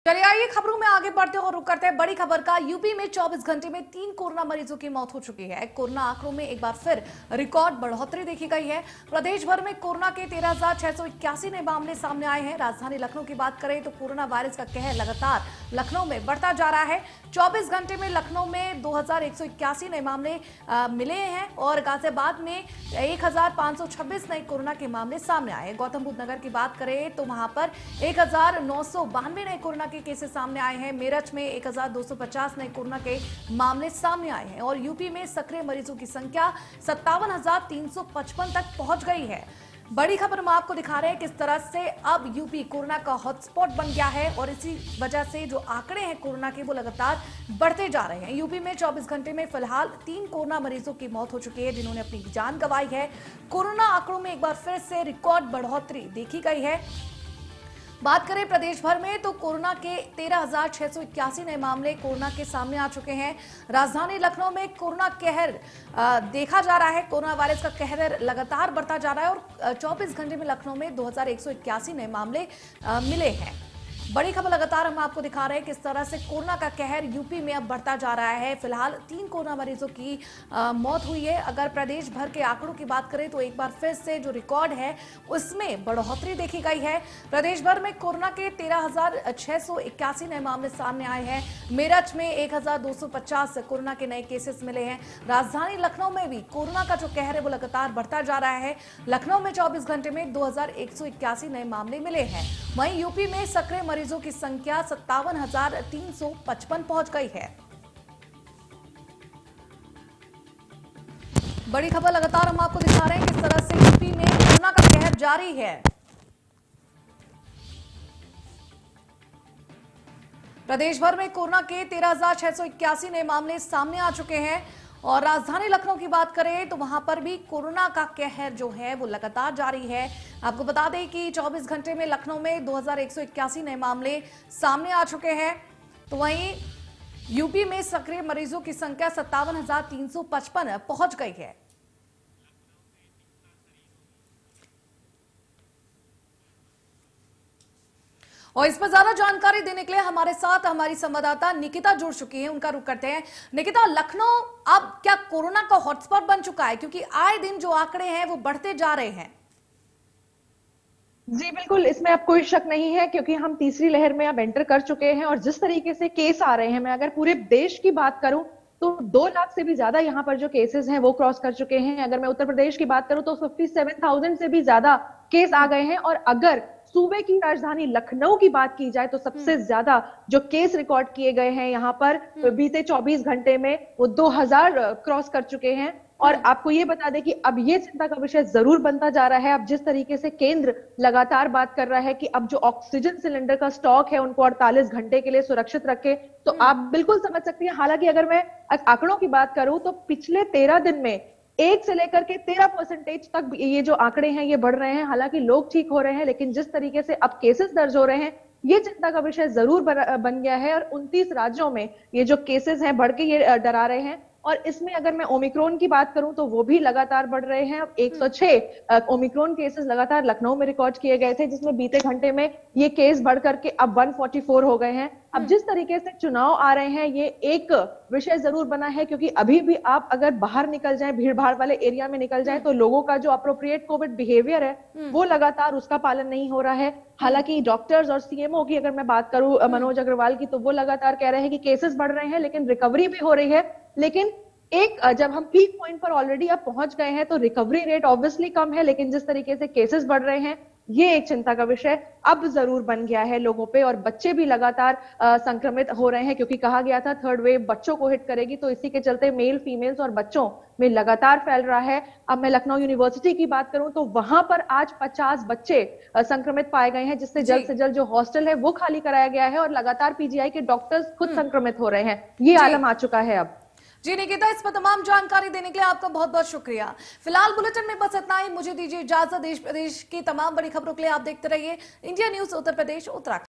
चलिए आइए खबरों में आगे बढ़ते और रुक करते हैं बड़ी खबर का। यूपी में 24 घंटे में 3 कोरोना मरीजों की मौत हो चुकी है। कोरोना आंकड़ों में एक बार फिर रिकॉर्ड बढ़ोतरी देखी गई है। प्रदेश भर में कोरोना के 13,681 नए मामले सामने आए हैं। राजधानी लखनऊ की बात करें तो कोरोना वायरस का कहर लगातार लखनऊ में बढ़ता जा रहा है। 24 घंटे में लखनऊ में 2,181 नए मामले मिले हैं और गाजियाबाद में 1,526 नए कोरोना के मामले सामने आए। गौतम बुद्ध नगर की बात करें तो वहां पर 1,992 नए कोरोना के केसेस सामने आए हैं। मेरठ में 1,250 नए कोरोना के मामले सामने आए हैं और यूपी में सक्रिय मरीजों की संख्या 57,355 तक पहुंच गई है। बड़ी खबर हम आपको दिखा रहे हैं किस तरह से अब यूपी कोरोना का हॉटस्पॉट बन गया है और इसी वजह से जो आंकड़े हैं कोरोना के वो लगातार बढ़ते जा रहे हैं। यूपी में 24 घंटे में फिलहाल 3 कोरोना मरीजों की मौत हो चुकी है जिन्होंने अपनी जान गंवाई है। कोरोना आंकड़ों में एक बार फिर से रिकॉर्ड बढ़ोतरी देखी गई है। बात करें प्रदेश भर में तो कोरोना के 13,681 नए मामले कोरोना के सामने आ चुके हैं। राजधानी लखनऊ में कोरोना कहर देखा जा रहा है। कोरोना वायरस का कहर लगातार बढ़ता जा रहा है और 24 घंटे में लखनऊ में 2,181 नए मामले मिले हैं। बड़ी खबर लगातार हम आपको दिखा रहे हैं किस तरह से कोरोना का कहर यूपी में अब बढ़ता जा रहा है। फिलहाल 3 कोरोना मरीजों की मौत हुई है। अगर प्रदेश भर के आंकड़ों की बात करें तो एक बार फिर से जो रिकॉर्ड है उसमें बढ़ोतरी देखी गई है। प्रदेश भर में कोरोना के 13,681 नए मामले सामने आए हैं। मेरठ में 1,250 कोरोना के नए केसेस मिले हैं। राजधानी लखनऊ में भी कोरोना का जो कहर है वो लगातार बढ़ता जा रहा है। लखनऊ में 24 घंटे में 2,181 नए मामले मिले हैं। वहीं यूपी में सक्रिय मरीजों की संख्या 57,355 पहुंच गई है। बड़ी खबर लगातार हम आपको दिखा रहे हैं किस तरह से यूपी में कोरोना का कहर जारी है। प्रदेश भर में कोरोना के 13,681 नए मामले सामने आ चुके हैं और राजधानी लखनऊ की बात करें तो वहां पर भी कोरोना का कहर जो है वो लगातार जारी है। आपको बता दें कि 24 घंटे में लखनऊ में 2,181 नए मामले सामने आ चुके हैं तो वहीं यूपी में सक्रिय मरीजों की संख्या 57,355 पहुंच गई है। और इस पर ज्यादा जानकारी देने के लिए हमारे साथ हमारी संवाददाता निकिता जुड़ चुकी है। उनका रुख करते हैं। निकिता, लखनऊ अब क्या कोरोना का हॉटस्पॉट बन चुका है? क्योंकि आए दिन जो आंकड़े हैं वो बढ़ते जा रहे हैं। जी बिल्कुल, इसमें अब कोई शक नहीं है क्योंकि हम तीसरी लहर में अब एंटर कर चुके हैं और जिस तरीके से केस आ रहे हैं, मैं अगर पूरे देश की बात करूं तो 2 लाख से भी ज्यादा यहाँ पर जो केसेस हैं वो क्रॉस कर चुके हैं। अगर मैं उत्तर प्रदेश की बात करूं तो 57,000 से भी ज्यादा केस आ गए हैं और अगर सूबे की राजधानी लखनऊ की बात की जाए तो सबसे ज्यादा जो केस रिकॉर्ड किए गए हैं यहाँ पर बीते 24 घंटे में वो 2,000 क्रॉस कर चुके हैं। और आपको ये बता दें कि अब ये चिंता का विषय जरूर बनता जा रहा है। अब जिस तरीके से केंद्र लगातार बात कर रहा है कि अब जो ऑक्सीजन सिलेंडर का स्टॉक है उनको 48 घंटे के लिए सुरक्षित रखे, तो आप बिल्कुल समझ सकती हैं। हालांकि अगर मैं आंकड़ों की बात करूं तो पिछले 13 दिन में 1 से लेकर के 13% तक ये जो आंकड़े हैं ये बढ़ रहे हैं। हालांकि लोग ठीक हो रहे हैं लेकिन जिस तरीके से अब केसेस दर्ज हो रहे हैं ये चिंता का विषय जरूर बन गया है और 29 राज्यों में ये जो केसेस हैं बढ़ के ये डरा रहे हैं। और इसमें अगर मैं ओमिक्रॉन की बात करूं तो वो भी लगातार बढ़ रहे हैं। अब 106 ओमिक्रॉन केसेस लगातार लखनऊ में रिकॉर्ड किए गए थे जिसमें बीते घंटे में ये केस बढ़ करके अब 144 हो गए हैं। अब जिस तरीके से चुनाव आ रहे हैं ये एक विषय जरूर बना है क्योंकि अभी भी आप अगर बाहर निकल जाएं, भीड़ भाड़ वाले एरिया में निकल जाएं तो लोगों का जो अप्रोप्रिएट कोविड बिहेवियर है वो लगातार उसका पालन नहीं हो रहा है। हालांकि डॉक्टर्स और सीएमओ की अगर मैं बात करूं मनोज अग्रवाल की तो वो लगातार कह रहे हैं कि केसेस बढ़ रहे हैं लेकिन रिकवरी भी हो रही है। लेकिन जब हम पीक पॉइंट पर ऑलरेडी अब पहुंच गए हैं तो रिकवरी रेट ऑब्वियसली कम है, लेकिन जिस तरीके से केसेस बढ़ रहे हैं ये एक चिंता का विषय अब जरूर बन गया है लोगों पे। और बच्चे भी लगातार संक्रमित हो रहे हैं क्योंकि कहा गया था थर्ड वेव बच्चों को हिट करेगी, तो इसी के चलते मेल फीमेल्स और बच्चों में लगातार फैल रहा है। अब मैं लखनऊ यूनिवर्सिटी की बात करूं तो वहां पर आज 50 बच्चे संक्रमित पाए गए हैं जिससे जल्द से जल्द जो हॉस्टल है वो खाली कराया गया है और लगातार पीजीआई के डॉक्टर्स खुद संक्रमित हो रहे हैं। ये आलम आ चुका है अब। जी निकिता, इस पर तमाम जानकारी देने के लिए आपका बहुत बहुत शुक्रिया। फिलहाल बुलेटिन में बस इतना ही। मुझे दीजिए इजाजत। देश प्रदेश की तमाम बड़ी खबरों के लिए आप देखते रहिए इंडिया न्यूज उत्तर प्रदेश उत्तराखंड।